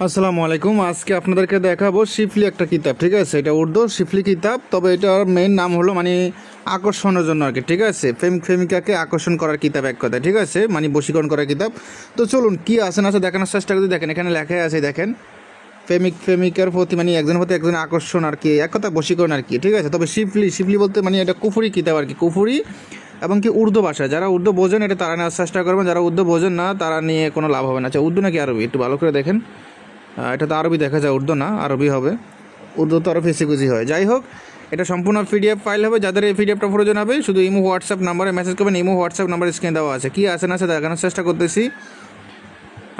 আসসালামু আলাইকুম। আজকে আপনাদেরকে দেখাবো শিফলি একটা কিতাব। ঠিক আছে, এটা উর্দু শিফলি কিতাব, তবে এটার মেইন নাম হলো আকর্ষণের জন্য আর কি। ঠিক আছে, প্রেমিক প্রেমিকাকে আকর্ষণ করার কিতাব এক কথা। ঠিক আছে, বশীকরণ করার কিতাব। তো চলুন কি আছে না আছে দেখানোর চেষ্টা করে দেখেন। এখানে লেখা আছে, দেখেন, প্রেমিক প্রেমিকার প্রতি একজনের প্রতি একজনের আকর্ষণ আর কি, এক কথা বশীকরণ আর কি। ঠিক আছে, তবে শিফলি শিফলি বলতে এটা কুফুরি কিতাব আর কি, কুফুরি এবং কি উর্দু ভাষা। যারা উর্দু বোঝেন এটা তারা নেওয়ার চেষ্টা করবেন, যারা উর্দু বোঝেন না তারা নিয়ে কোনো লাভ হবে না। আচ্ছা, উর্দু নাকি আরবি একটু ভালো করে দেখেন। এটা তো আরবি দেখা যায়, উর্দু না, আরবি হবে। উর্দু তো আরও ফেসিকুচি হয়। যাই হোক, এটা সম্পূর্ণ পিডিএফ ফাইল হবে। যাদের এই পিডিএফটা প্রয়োজন হবে শুধু ইমো হোয়াটসঅ্যাপ নাম্বারে মেসেজ করবেন। ইমো হোয়াটসঅ্যাপ নাম্বার স্ক্রিনে দেওয়া আছে। কি আছে না আছে দেখানোর চেষ্টা করতেছি,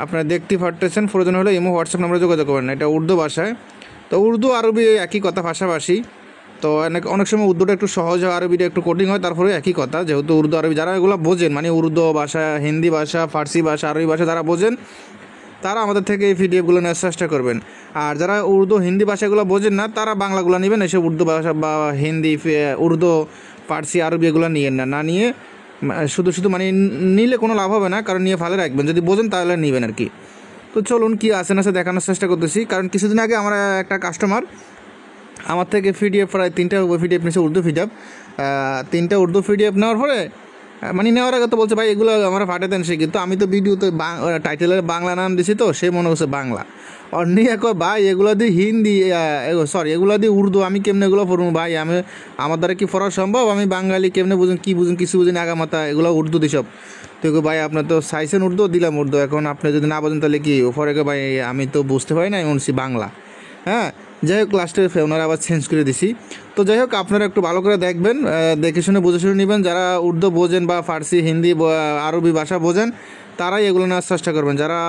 আপনারা দেখতে পারতেছেন। প্রয়োজন হলে ইমো হোয়াটসঅ্যাপ নাম্বারে যোগাযোগ করবেন। এটা উর্দু ভাষায়। তো উর্দু আরবি একই কথা, পাশাপাশি। তো অনেক সময় উর্দুটা একটু সহজ হয়, আরবিটা একটু কঠিন হয়, তারপরে একই কথা। যেহেতু উর্দু আরবি যারা এগুলো বোঝেন, উর্দু ভাষা, হিন্দি ভাষা, ফার্সি ভাষা, আরবি ভাষা যারা বোঝেন তারা আমাদের থেকে এই পিডিএফগুলো নেওয়ার চেষ্টা করবেন। আর যারা উর্দু হিন্দি ভাষাগুলো বোঝেন না তারা বাংলাগুলো নেবেন। এসব উর্দু ভাষা বা হিন্দি, উর্দু, ফার্সি, আরবি এগুলো নিয়েন না নিয়ে শুধু শুধু নিলে কোনো লাভ হবে না, কারণ নিয়ে ফেলে রাখবেন। যদি বোঝেন তাহলে নেবেন আর কি। তো চলুন কি আছে না দেখানোর চেষ্টা করতেছি। কারণ কিছুদিন আগে আমার একটা কাস্টমার আমার থেকে পিডিএফ প্রায় 3টা পিডিএফ নিয়েছে, উর্দু পিডিএফ। 3টা উর্দু পিডিএফ নেওয়ার পরে নেওয়ার আগে তো বলছে, ভাই এগুলো আমরা ফাটে দেন। সে কিন্তু আমি তো ভিডিওতে টাইটেলের বাংলা নাম দিছি, তো সে মনে করছে বাংলা। আর নিয়ে ভাই এগুলো দিয়ে হিন্দি, এগুলো দিয়ে উর্দু, আমি কেমনে এগুলো পড়বো ভাই? আমার দ্বারা কি পড়া সম্ভব? আমি বাঙালি, কেমনে বুঝুন, কি বুঝুন, কিছু বুঝুন, আগামাতা এগুলো উর্দু দিসব। তো ভাই আপনার তো চাইছেন উর্দু, দিলাম উর্দু। এখন আপনি যদি না বোঝেন তাহলে কি পরে ভাই আমি তো বুঝতে পারি না, এমন বাংলা। হ্যাঁ, যাই হোক, লাস্টে ওনারা আবার চেঞ্জ করে দিছি। তো যাই হোক, আপনারা একটু ভালো করে দেখবেন, দেখে শুনে বুঝে শুনে নেবেন। যারা উর্দু বোঝেন বা ফার্সি, হিন্দি, আরবি ভাষা বোঝেন তারাই এগুলো নেওয়ার চেষ্টা করবেন। যারা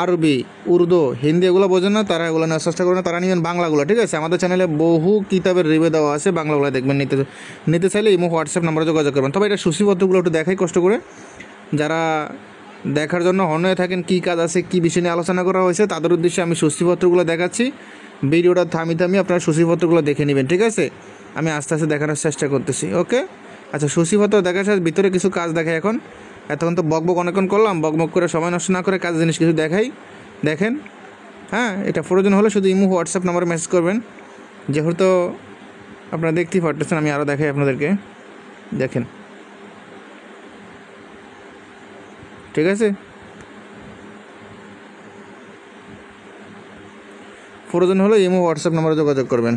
আরবি, উর্দু, হিন্দি এগুলো বোঝেন না তারা এগুলো নেওয়ার চেষ্টা করবেন, তারা নেবেন বাংলাগুলো। ঠিক আছে, আমাদের চ্যানেলে বহু কিতাবের রিভিউ দেওয়া আছে, বাংলাগুলো দেখবেন। নিতে চাইলে ইমো হোয়াটসঅ্যাপ নাম্বারে যোগাযোগ করবেন। তবে এটা সূচিপত্রগুলো একটু দেখাই কষ্ট করে। যারা দেখার জন্য হয়ে থাকেন কী কাজ আছে, কী বিষয় নিয়ে আলোচনা করা হয়েছে, তাদের উদ্দেশ্যে আমি সূচিপত্রগুলো দেখাচ্ছি। ভিডিওটা থামিয়ে আপনারা সূচিপত্রগুলো দেখে নেবেন। ঠিক আছে, আমি আস্তে আস্তে দেখানোর চেষ্টা করতেছি। ওকে, আচ্ছা, সূচিপত্র দেখার সাথে ভিতরে কিছু কাজ দেখাই। এতক্ষণ তো বকবক অনেকক্ষণ করলাম, বকবক করে সময় নষ্ট না করে কাজ জিনিস কিছু দেখাই। দেখেন, হ্যাঁ, এটা প্রয়োজন হলে শুধু ইমো হোয়াটসঅ্যাপ নাম্বারে মেসেজ করবেন। যেহেতু আপনারা দেখতেই পারতেছেন, আমি আরও দেখাই আপনাদেরকে। দেখেন, ঠিক আছে, প্রয়োজন হলে ইমো হোয়াটসঅ্যাপ নাম্বারে যোগাযোগ করবেন।